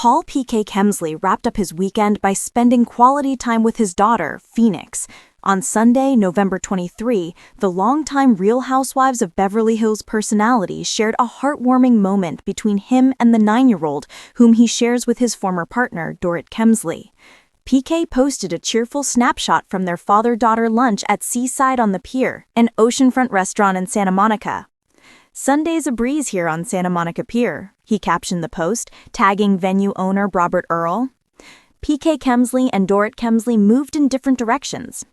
PK Kemsley wrapped up his weekend by spending quality time with his daughter, Phoenix. On Sunday, November 23, the longtime Real Housewives of Beverly Hills personality shared a heartwarming moment between him and the 9-year-old, whom he shares with his former partner, Dorrit Kemsley. PK posted a cheerful snapshot from their father-daughter lunch at Seaside on the Pier, an oceanfront restaurant in Santa Monica. "Sunday's a breeze here on Santa Monica Pier," he captioned the post, tagging venue owner Robert Earl. PK Kemsley and Dorrit Kemsley moved in different directions.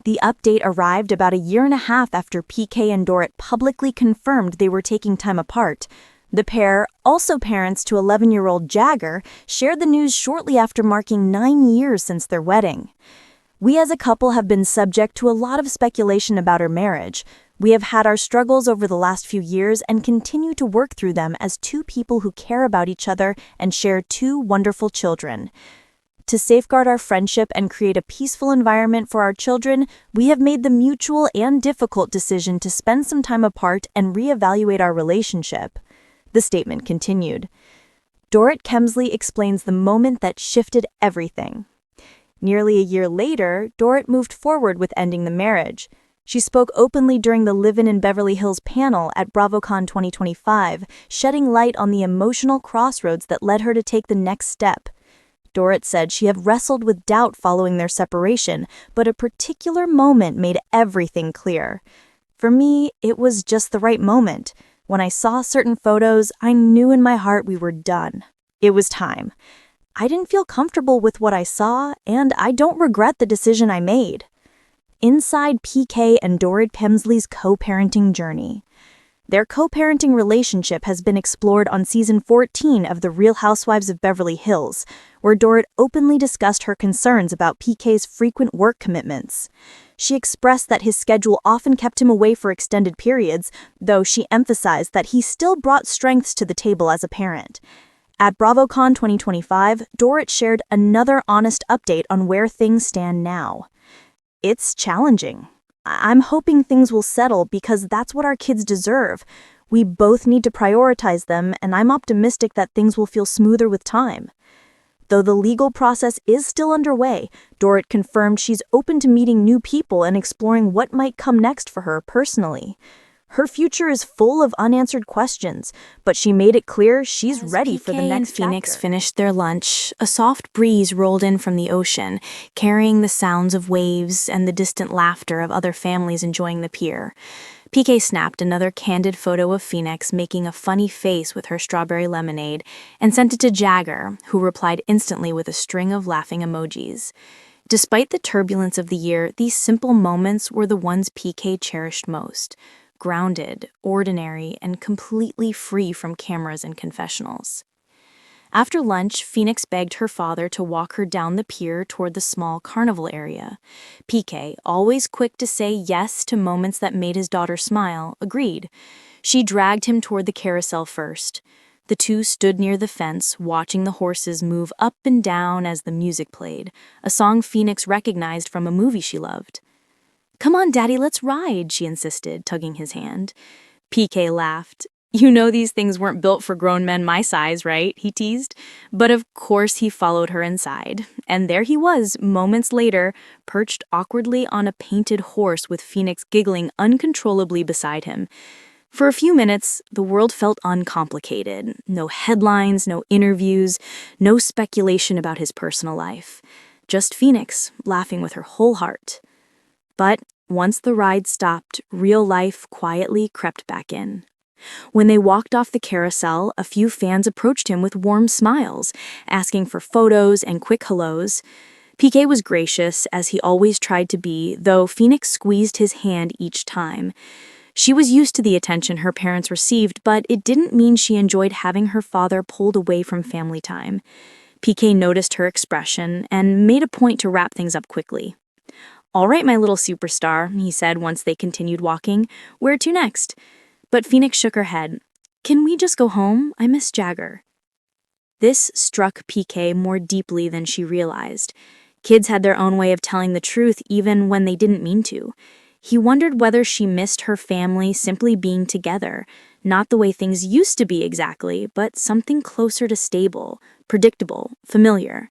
The update arrived about a year and a half after PK and Dorrit publicly confirmed they were taking time apart. The pair, also parents to 11-year-old Jagger, shared the news shortly after marking 9 years since their wedding. "We as a couple have been subject to a lot of speculation about our marriage. We have had our struggles over the last few years and continue to work through them as two people who care about each other and share 2 wonderful children. To safeguard our friendship and create a peaceful environment for our children, we have made the mutual and difficult decision to spend some time apart and reevaluate our relationship," the statement continued. Dorrit Kemsley explains the moment that shifted everything. Nearly a year later, Dorrit moved forward with ending the marriage. She spoke openly during the Livin' in Beverly Hills panel at BravoCon 2025, shedding light on the emotional crossroads that led her to take the next step. Dorrit said she had wrestled with doubt following their separation, but a particular moment made everything clear. "For me, it was just the right moment. When I saw certain photos, I knew in my heart we were done. It was time. I didn't feel comfortable with what I saw, and I don't regret the decision I made." Inside PK and Dorrit Kemsley's co-parenting journey. Their co-parenting relationship has been explored on season 14 of The Real Housewives of Beverly Hills, where Dorrit openly discussed her concerns about PK's frequent work commitments. She expressed that his schedule often kept him away for extended periods, though she emphasized that he still brought strengths to the table as a parent. At BravoCon 2025, Dorrit shared another honest update on where things stand now. "It's challenging. I'm hoping things will settle because that's what our kids deserve. We both need to prioritize them, and I'm optimistic that things will feel smoother with time." Though the legal process is still underway, Dorrit confirmed she's open to meeting new people and exploring what might come next for her personally. Her future is full of unanswered questions, but she made it clear she's ready for the next chapter. Phoenix finished their lunch. A soft breeze rolled in from the ocean, carrying the sounds of waves and the distant laughter of other families enjoying the pier. PK snapped another candid photo of Phoenix making a funny face with her strawberry lemonade and sent it to Jagger, who replied instantly with a string of laughing emojis. Despite the turbulence of the year, these simple moments were the ones PK cherished most. Grounded, ordinary, and completely free from cameras and confessionals. After lunch, Phoenix begged her father to walk her down the pier toward the small carnival area. PK, always quick to say yes to moments that made his daughter smile, agreed. She dragged him toward the carousel first. The two stood near the fence, watching the horses move up and down as the music played, a song Phoenix recognized from a movie she loved. "Come on, Daddy, let's ride," she insisted, tugging his hand. PK laughed. "You know these things weren't built for grown men my size, right?" he teased. But of course he followed her inside. And there he was, moments later, perched awkwardly on a painted horse with Phoenix giggling uncontrollably beside him. For a few minutes, the world felt uncomplicated. No headlines, no interviews, no speculation about his personal life. Just Phoenix, laughing with her whole heart. But once the ride stopped, real life quietly crept back in. When they walked off the carousel, a few fans approached him with warm smiles, asking for photos and quick hellos. PK was gracious, as he always tried to be, though Phoenix squeezed his hand each time. She was used to the attention her parents received, but it didn't mean she enjoyed having her father pulled away from family time. PK noticed her expression and made a point to wrap things up quickly. "All right, my little superstar," he said once they continued walking. "Where to next?" But Phoenix shook her head. "Can we just go home? I miss Jagger." This struck PK more deeply than she realized. Kids had their own way of telling the truth even when they didn't mean to. He wondered whether she missed her family simply being together, Not the way things used to be exactly, but something closer to stable, predictable, familiar.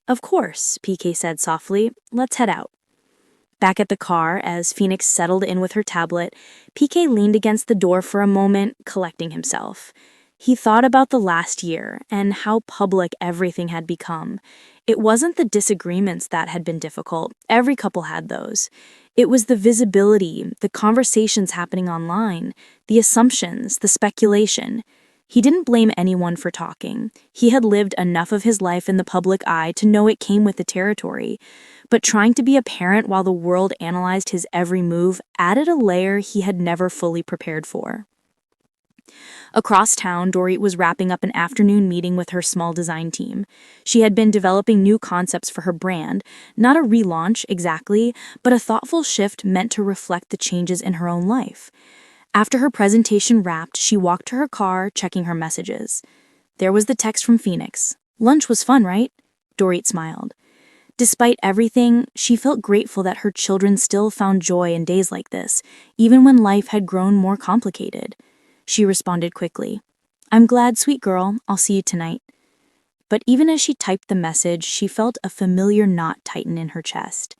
"Of course," PK said softly. "Let's head out." Back at the car, as Phoenix settled in with her tablet, PK leaned against the door for a moment, collecting himself. He thought about the last year and how public everything had become. It wasn't the disagreements that had been difficult. Every couple had those. It was the visibility, the conversations happening online, the assumptions, the speculation. He didn't blame anyone for talking. He had lived enough of his life in the public eye to know it came with the territory. But trying to be a parent while the world analyzed his every move added a layer he had never fully prepared for. Across town, Dorit was wrapping up an afternoon meeting with her small design team. She had been developing new concepts for her brand, not a relaunch exactly, but a thoughtful shift meant to reflect the changes in her own life. After her presentation wrapped, she walked to her car, checking her messages. There was the text from Phoenix. "Lunch was fun, right?" Dorit smiled. Despite everything, she felt grateful that her children still found joy in days like this, even when life had grown more complicated. She responded quickly. "I'm glad, sweet girl. I'll see you tonight." But even as she typed the message, she felt a familiar knot tighten in her chest.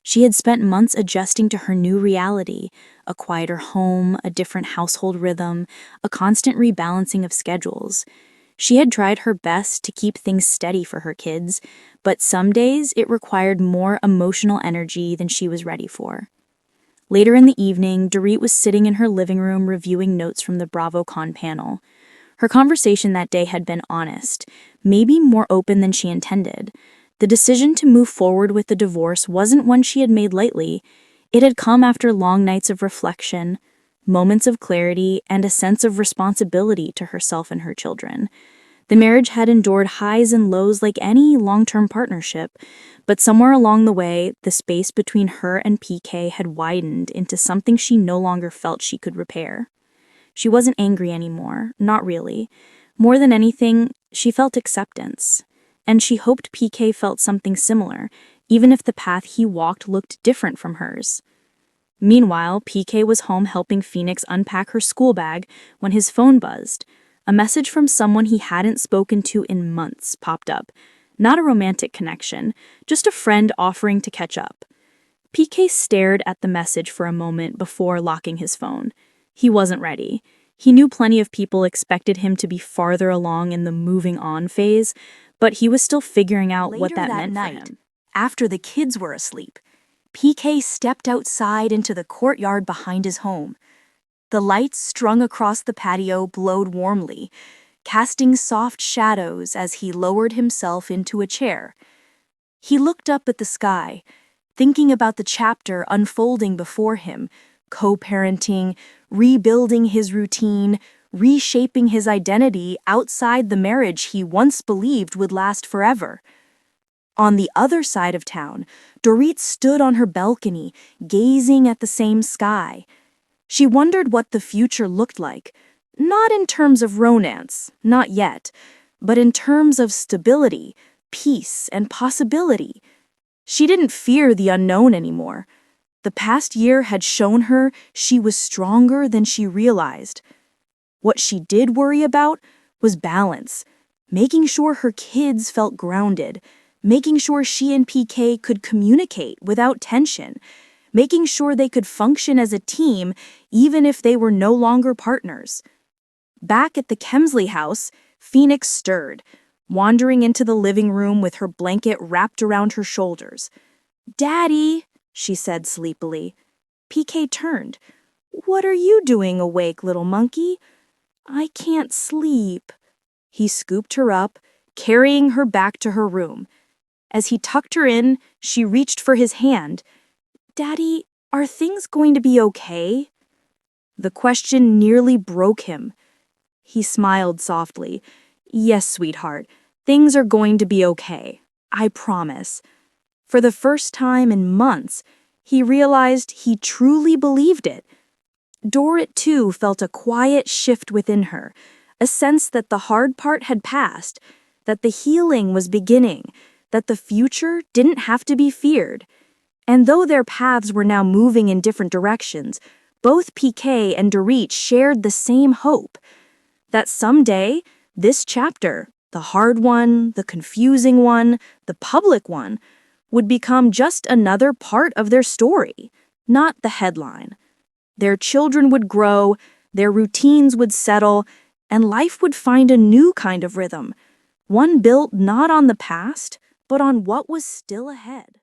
She had spent months adjusting to her new reality, a quieter home, a different household rhythm, a constant rebalancing of schedules. She had tried her best to keep things steady for her kids, but some days it required more emotional energy than she was ready for. Later in the evening, Dorit was sitting in her living room reviewing notes from the BravoCon panel. Her conversation that day had been honest, maybe more open than she intended. The decision to move forward with the divorce wasn't one she had made lightly. It had come after long nights of reflection, moments of clarity, and a sense of responsibility to herself and her children. The marriage had endured highs and lows like any long-term partnership, but somewhere along the way, the space between her and PK had widened into something she no longer felt she could repair. She wasn't angry anymore, not really. More than anything, she felt acceptance. And she hoped PK felt something similar, even if the path he walked looked different from hers. Meanwhile, PK was home helping Phoenix unpack her school bag when his phone buzzed. A message from someone he hadn't spoken to in months popped up. Not a romantic connection, just a friend offering to catch up. PK stared at the message for a moment before locking his phone. He wasn't ready. He knew plenty of people expected him to be farther along in the moving on phase, but he was still figuring out what that meant for him. After the kids were asleep, PK stepped outside into the courtyard behind his home. The lights strung across the patio glowed warmly, casting soft shadows as he lowered himself into a chair. He looked up at the sky, thinking about the chapter unfolding before him, co-parenting, rebuilding his routine, reshaping his identity outside the marriage he once believed would last forever. On the other side of town, Dorit stood on her balcony, gazing at the same sky. She wondered what the future looked like, not in terms of romance, not yet, but in terms of stability, peace, and possibility. She didn't fear the unknown anymore. The past year had shown her she was stronger than she realized. What she did worry about was balance, making sure her kids felt grounded, making sure she and PK could communicate without tension, making sure they could function as a team even if they were no longer partners. Back at the Kemsley house, Phoenix stirred, wandering into the living room with her blanket wrapped around her shoulders. "Daddy," she said sleepily. PK turned. "What are you doing awake, little monkey?" "I can't sleep." He scooped her up, carrying her back to her room. As he tucked her in, she reached for his hand. "Daddy, are things going to be okay?" The question nearly broke him. He smiled softly. "Yes, sweetheart, things are going to be okay. I promise." For the first time in months, he realized he truly believed it. Dorit, too, felt a quiet shift within her, a sense that the hard part had passed, that the healing was beginning, that the future didn't have to be feared. And though their paths were now moving in different directions, Both PK and Dorit shared the same hope, that someday this chapter, the hard one, the confusing one, the public one, would become just another part of their story, not the headline. Their children would grow, their routines would settle, and life would find a new kind of rhythm, one built not on the past, but on what was still ahead.